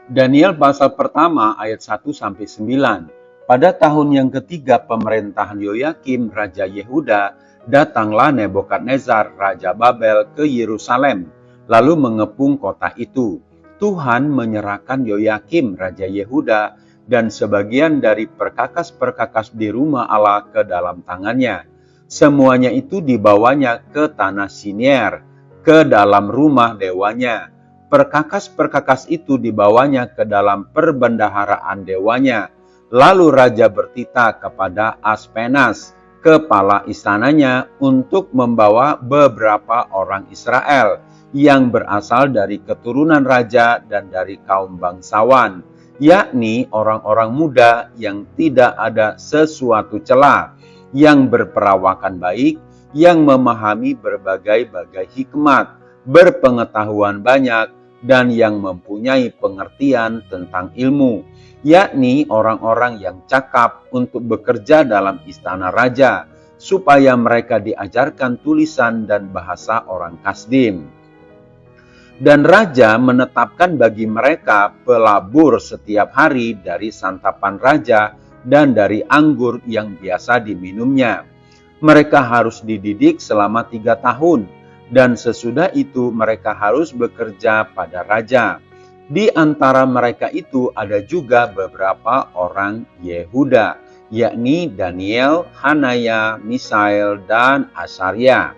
Daniel pasal pertama ayat 1-9. Pada tahun yang ketiga pemerintahan Yoyakim Raja Yehuda, datanglah Nebukadnezar Raja Babel ke Yerusalem, lalu mengepung kota itu. Tuhan menyerahkan Yoyakim Raja Yehuda dan sebagian dari perkakas-perkakas di rumah Allah ke dalam tangannya. Semuanya itu dibawanya ke tanah Sinier, ke dalam rumah dewanya. Perkakas-perkakas itu dibawanya ke dalam perbendaharaan dewanya. Lalu raja bertitah kepada Aspenas, kepala istananya, untuk membawa beberapa orang Israel yang berasal dari keturunan raja dan dari kaum bangsawan, yakni orang-orang muda yang tidak ada sesuatu celah, yang berperawakan baik, yang memahami berbagai-bagai hikmat, berpengetahuan banyak, dan yang mempunyai pengertian tentang ilmu, yakni orang-orang yang cakap untuk bekerja dalam istana raja, supaya mereka diajarkan tulisan dan bahasa orang Kasdim. Dan raja menetapkan bagi mereka pelabur setiap hari dari santapan raja dan dari anggur yang biasa diminumnya. Mereka harus dididik selama 3 tahun, dan sesudah itu mereka harus bekerja pada raja. Di antara mereka itu ada juga beberapa orang Yehuda, yakni Daniel, Hanaya, Misael, dan Asaria.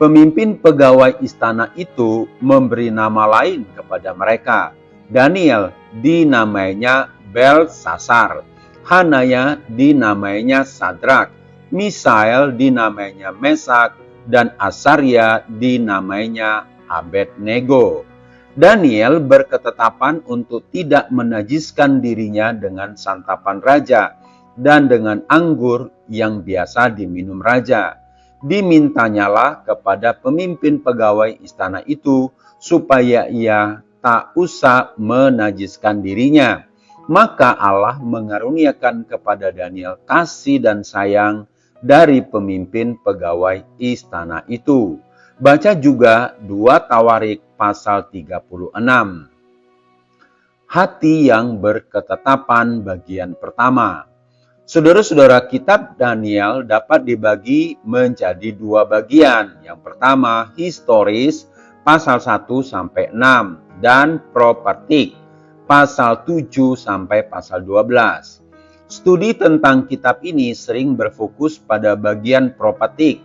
Pemimpin pegawai istana itu memberi nama lain kepada mereka. Daniel dinamainya Belsasar, Hanaya dinamainya Sadrak, Misael dinamainya Mesak, dan Asaria dinamainya Abednego. Daniel berketetapan untuk tidak menajiskan dirinya dengan santapan raja dan dengan anggur yang biasa diminum raja. Dimintanyalah kepada pemimpin pegawai istana itu supaya ia tak usah menajiskan dirinya. Maka Allah mengaruniakan kepada Daniel kasih dan sayang dari pemimpin pegawai istana itu. Baca juga 2 Tawarik pasal 36. Hati yang berketetapan bagian pertama. Saudara-saudara, kitab Daniel dapat dibagi menjadi 2 bagian. Yang pertama, historis pasal 1-6 dan propertik pasal 7 sampai pasal 12. Studi tentang kitab ini sering berfokus pada bagian propertik.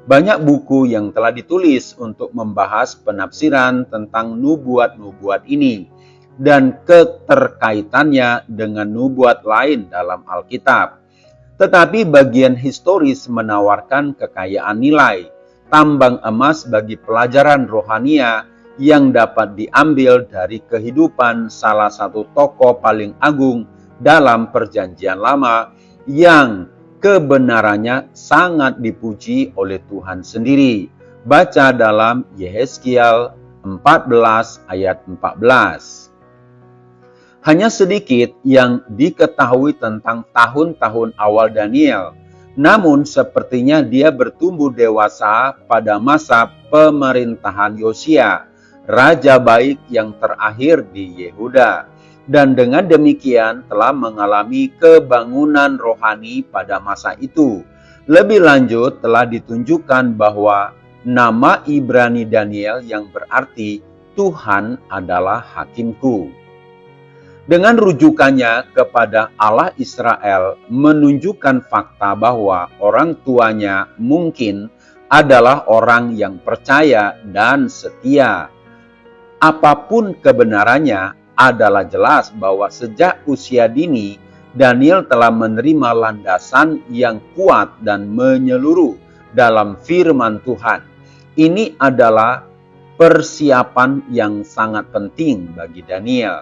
Banyak buku yang telah ditulis untuk membahas penafsiran tentang nubuat-nubuat ini dan keterkaitannya dengan nubuat lain dalam Alkitab. Tetapi bagian historis menawarkan kekayaan nilai, tambang emas bagi pelajaran rohania yang dapat diambil dari kehidupan salah satu tokoh paling agung dalam Perjanjian Lama yang kebenarannya sangat dipuji oleh Tuhan sendiri. Baca dalam Yehezkiel 14 ayat 14. Hanya sedikit yang diketahui tentang tahun-tahun awal Daniel. Namun sepertinya dia bertumbuh dewasa pada masa pemerintahan Yosia, raja baik yang terakhir di Yehuda. Dan dengan demikian telah mengalami kebangunan rohani pada masa itu. Lebih lanjut telah ditunjukkan bahwa nama Ibrani Daniel yang berarti Tuhan adalah hakimku. Dengan rujukannya kepada Allah Israel menunjukkan fakta bahwa orang tuanya mungkin adalah orang yang percaya dan setia. Apapun kebenarannya, adalah jelas bahwa sejak usia dini, Daniel telah menerima landasan yang kuat dan menyeluruh dalam firman Tuhan. Ini adalah persiapan yang sangat penting bagi Daniel.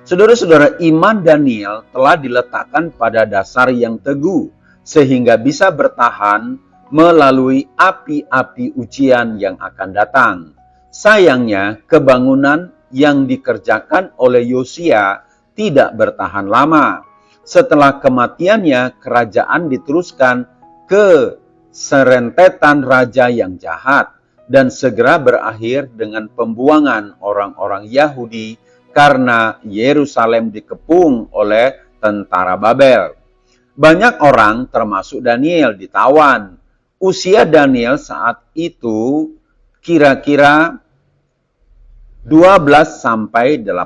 Saudara-saudara, iman Daniel telah diletakkan pada dasar yang teguh, sehingga bisa bertahan melalui api-api ujian yang akan datang. Sayangnya, kebangunan yang dikerjakan oleh Yosia tidak bertahan lama. Setelah kematiannya, kerajaan diteruskan ke serentetan raja yang jahat dan segera berakhir dengan pembuangan orang-orang Yahudi karena Yerusalem dikepung oleh tentara Babel. Banyak orang termasuk Daniel ditawan. Usia Daniel saat itu kira-kira 12 sampai 18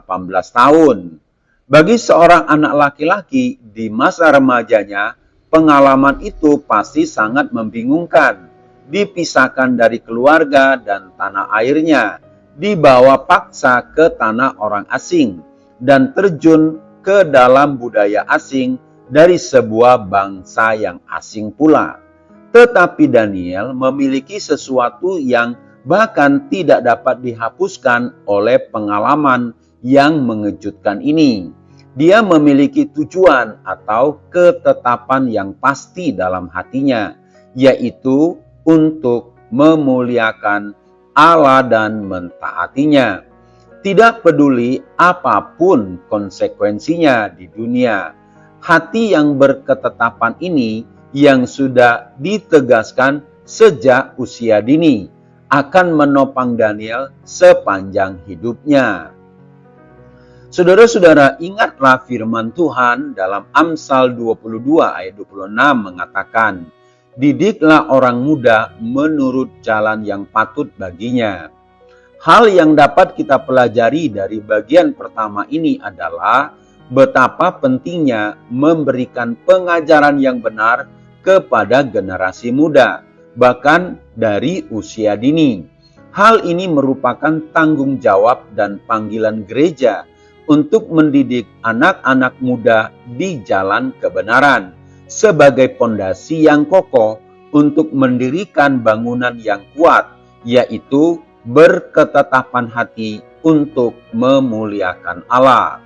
tahun. Bagi seorang anak laki-laki di masa remajanya, pengalaman itu pasti sangat membingungkan. Dipisahkan dari keluarga dan tanah airnya, dibawa paksa ke tanah orang asing, dan terjun ke dalam budaya asing dari sebuah bangsa yang asing pula. Tetapi Daniel memiliki sesuatu yang bahkan tidak dapat dihapuskan oleh pengalaman yang mengejutkan ini. Dia memiliki tujuan atau ketetapan yang pasti dalam hatinya, yaitu untuk memuliakan Allah dan mentaatinya. Tidak peduli apapun konsekuensinya di dunia. Hati yang berketetapan ini yang sudah ditegaskan sejak usia dini akan menopang Daniel sepanjang hidupnya. Saudara-saudara, ingatlah firman Tuhan dalam Amsal 22 ayat 26 mengatakan, "Didiklah orang muda menurut jalan yang patut baginya." Hal yang dapat kita pelajari dari bagian pertama ini adalah betapa pentingnya memberikan pengajaran yang benar kepada generasi muda, bahkan dari usia dini. Hal ini merupakan tanggung jawab dan panggilan gereja untuk mendidik anak-anak muda di jalan kebenaran sebagai pondasi yang kokoh untuk mendirikan bangunan yang kuat, yaitu berketetapan hati untuk memuliakan Allah.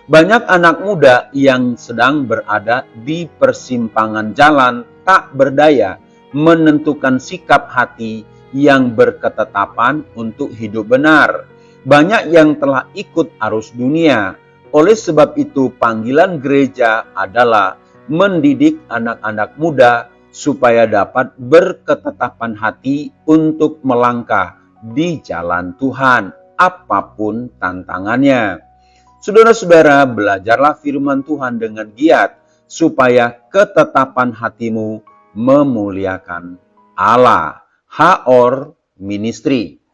Banyak anak muda yang sedang berada di persimpangan jalan tak berdaya menentukan sikap hati yang berketetapan untuk hidup benar. Banyak yang telah ikut arus dunia. Oleh sebab itu, panggilan gereja adalah mendidik anak-anak muda supaya dapat berketetapan hati untuk melangkah di jalan Tuhan, apapun tantangannya. Saudara-saudara, belajarlah firman Tuhan dengan giat, supaya ketetapan hatimu memuliakan Allah. Haor Ministry.